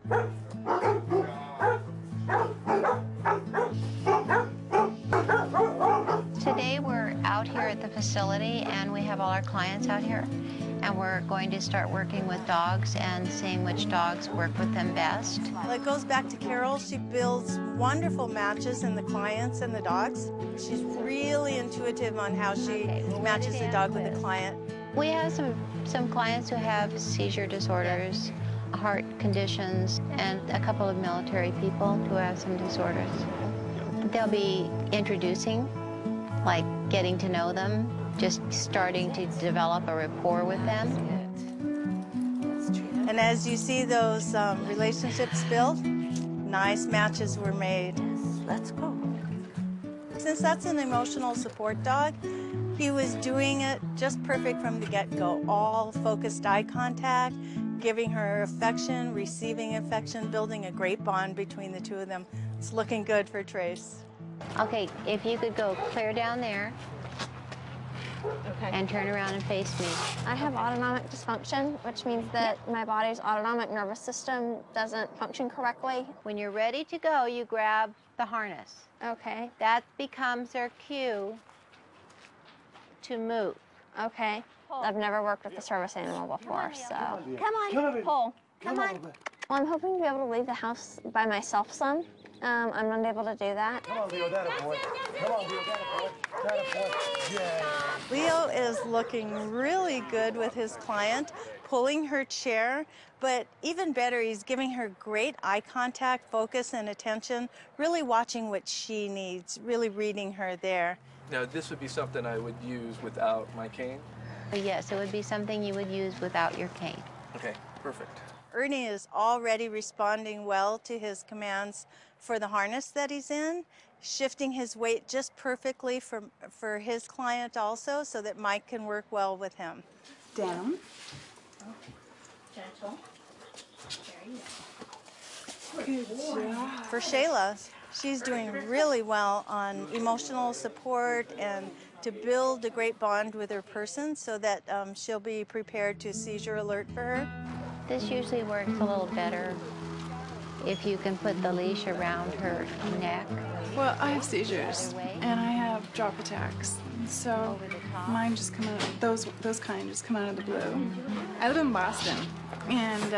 Today we're out here at the facility and we have all our clients out here, and we're going to start working with dogs and seeing which dogs work with them best. Well, it goes back to Carol. She builds wonderful matches in the clients and the dogs. She's really intuitive on how she matches the dog with the client. We have some clients who have seizure disorders, heart conditions, and a couple of military people who have some disorders. They'll be introducing, like getting to know them, just starting to develop a rapport with them. And as you see those relationships build, nice matches were made. Let's go. Since that's an emotional support dog, he was doing it just perfect from the get-go. All focused eye contact, giving her affection, receiving affection, building a great bond between the two of them. It's looking good for Trace. Okay, if you could go clear down there. Okay. And turn around and face me. I have autonomic dysfunction, which means that my body's autonomic nervous system doesn't function correctly. When you're ready to go, you grab the harness. Okay. That becomes their cue to move. Okay. I've never worked with a service animal before, so. Come on, pull. Come on. Well, I'm hoping to be able to leave the house by myself some. I'm not able to do that. Come on, Leo, that a boy. Come on, Leo, that a boy. That a boy. Yeah. Leo is looking really good with his client, pulling her chair, but even better, he's giving her great eye contact, focus, and attention, really watching what she needs, really reading her there. Now, this would be something I would use without my cane? Yes, it would be something you would use without your cane. Okay, perfect. Ernie is already responding well to his commands for the harness that he's in, shifting his weight just perfectly for his client also, so that Mike can work well with him. Down. Gentle. Good job. For Shayla, she's doing really well on emotional support and to build a great bond with her person so that she'll be prepared to seizure alert for her. This usually works a little better if you can put the leash around her neck. Well, I have seizures, and I have drop attacks. So mine just come out, those kind just come out of the blue. I live in Boston, and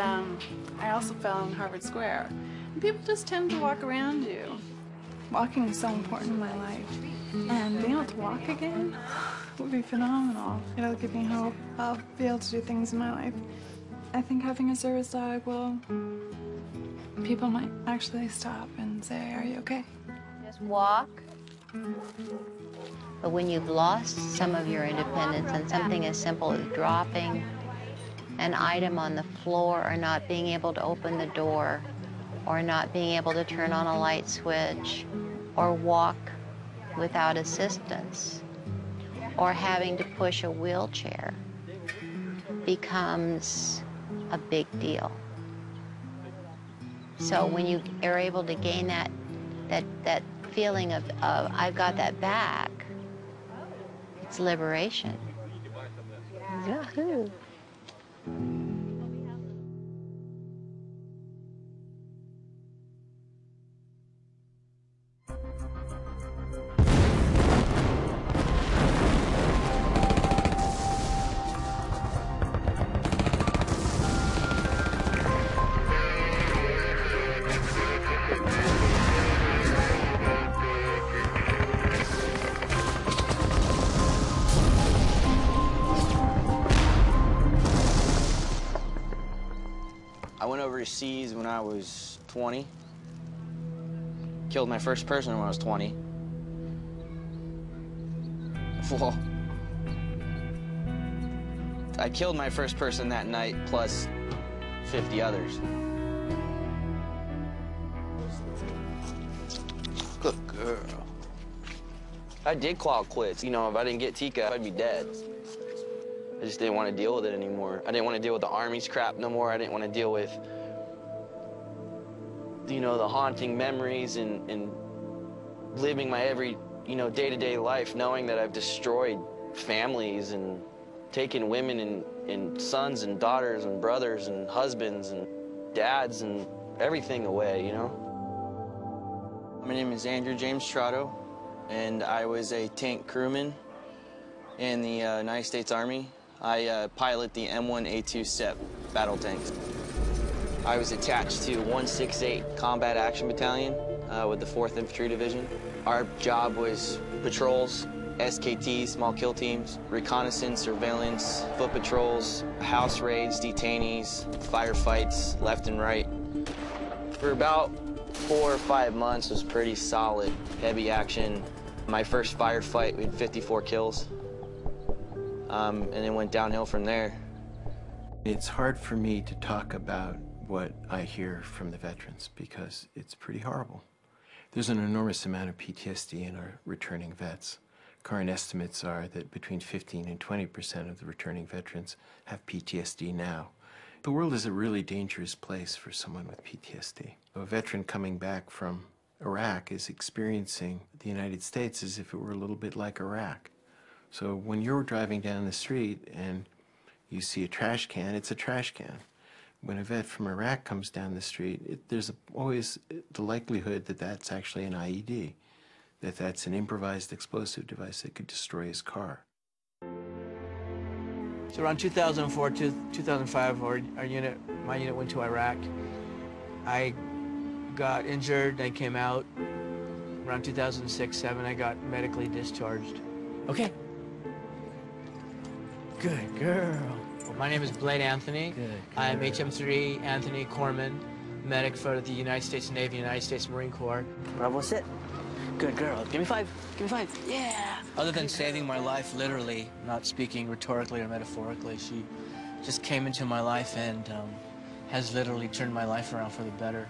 I also fell in Harvard Square. And people just tend to walk around you. Walking is so important in my life. And being able to walk again would be phenomenal. It'll give me hope. I'll be able to do things in my life. I think having a service dog will, people might actually stop and say, "Are you okay?" Just walk. But when you've lost some of your independence and something as simple as dropping an item on the floor or not being able to open the door or not being able to turn on a light switch or walk without assistance or having to push a wheelchair becomes a big deal. So when you are able to gain that feeling of I've got that back, it's liberation. Yahoo! I went overseas when I was 20. Killed my first person when I was 20. Well, I killed my first person that night, plus 50 others. Good girl. I did call it quits. You know, if I didn't get Tika, I'd be dead. I just didn't want to deal with it anymore. I didn't want to deal with the Army's crap no more. I didn't want to deal with, you know, the haunting memories and living my every, you know, day-to-day life knowing that I've destroyed families and taken women and sons and daughters and brothers and husbands and dads and everything away, you know? My name is Andrew James Trotto, and I was a tank crewman in the United States Army. I pilot the M1A2 SEP battle tanks. I was attached to 168 Combat Action Battalion with the 4th Infantry Division. Our job was patrols, SKTs, small kill teams, reconnaissance, surveillance, foot patrols, house raids, detainees, firefights left and right. For about 4 or 5 months was pretty solid, heavy action. My first firefight, we had 54 kills. And it went downhill from there. It's hard for me to talk about what I hear from the veterans because it's pretty horrible. There's an enormous amount of PTSD in our returning vets. Current estimates are that between 15 and 20% of the returning veterans have PTSD now. The world is a really dangerous place for someone with PTSD. A veteran coming back from Iraq is experiencing the United States as if it were a little bit like Iraq. So when you're driving down the street and you see a trash can, it's a trash can. When a vet from Iraq comes down the street, there's always the likelihood that that's actually an IED, that that's an improvised explosive device that could destroy his car. So around 2004 to 2005, my unit went to Iraq. I got injured, I came out. Around 2006-07, I got medically discharged. Okay. Good girl. Well, my name is Blade Anthony. Good. I am HM3 Anthony Corman, medic for the United States Navy, United States Marine Corps. Bravo, sit. Good girl. Give me 5. Give me 5. Yeah. Other than saving my life, literally, not speaking rhetorically or metaphorically, she just came into my life and has literally turned my life around for the better.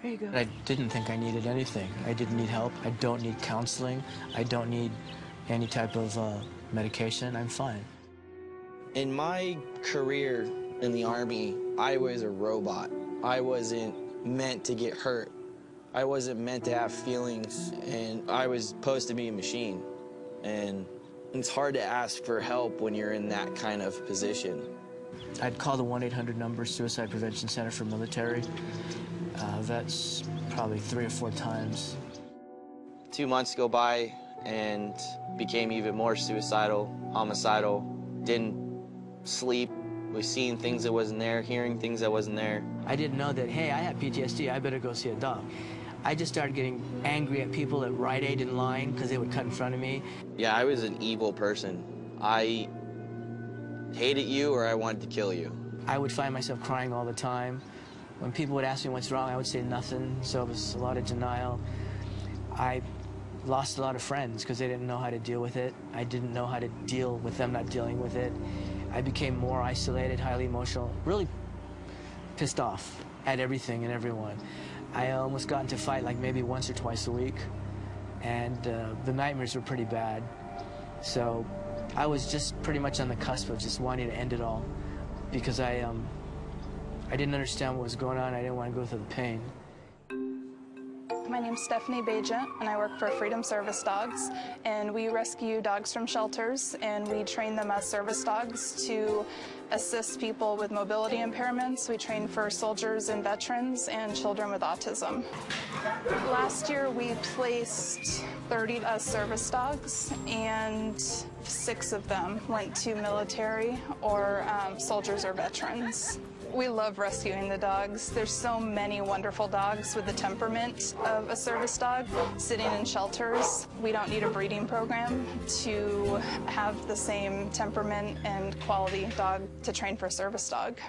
There you go. I didn't think I needed anything. I didn't need help. I don't need counseling. I don't need any type of medication. I'm fine. In my career in the Army, I was a robot. I wasn't meant to get hurt. I wasn't meant to have feelings, and I was supposed to be a machine. And it's hard to ask for help when you're in that kind of position. I'd call the 1-800 number, Suicide Prevention Center for Military. That's probably 3 or 4 times. 2 months go by and became even more suicidal, homicidal, didn't sleep, was seeing things that wasn't there, hearing things that wasn't there. I didn't know that, hey, I have PTSD, I better go see a doc. I just started getting angry at people at Rite Aid in line because they would cut in front of me. Yeah, I was an evil person. I hated you or I wanted to kill you. I would find myself crying all the time. When people would ask me what's wrong, I would say nothing, so it was a lot of denial. I lost a lot of friends because they didn't know how to deal with it. I didn't know how to deal with them not dealing with it. I became more isolated, highly emotional, really pissed off at everything and everyone. I almost got into a fight like maybe once or twice a week, and the nightmares were pretty bad. So I was just pretty much on the cusp of just wanting to end it all because I didn't understand what was going on. I didn't want to go through the pain. My name's Stephanie Bajent, and I work for Freedom Service Dogs, and we rescue dogs from shelters, and we train them as service dogs to assist people with mobility impairments. We train for soldiers and veterans and children with autism. Last year, we placed 30 as service dogs, and 6 of them went to military or soldiers or veterans. We love rescuing the dogs. There's so many wonderful dogs with the temperament of a service dog sitting in shelters. We don't need a breeding program to have the same temperament and quality dog to train for a service dog.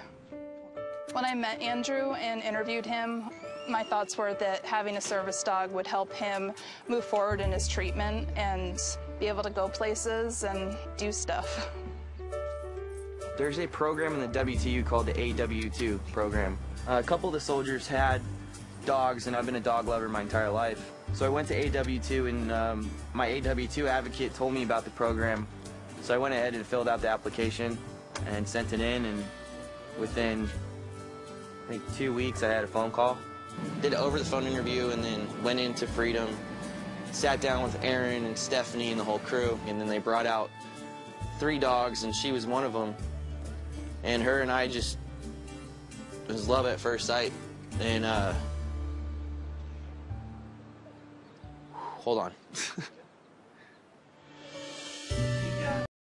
When I met Andrew and interviewed him, my thoughts were that having a service dog would help him move forward in his treatment and be able to go places and do stuff. There's a program in the WTU called the AW2 program. A couple of the soldiers had dogs, and I've been a dog lover my entire life. So I went to AW2, and my AW2 advocate told me about the program. So I went ahead and filled out the application and sent it in, and within, I think, 2 weeks, I had a phone call. Did an over-the-phone interview, and then went into Freedom, sat down with Aaron and Stephanie and the whole crew, and then they brought out 3 dogs, and she was one of them. And her and I just, it was love at first sight. And hold on.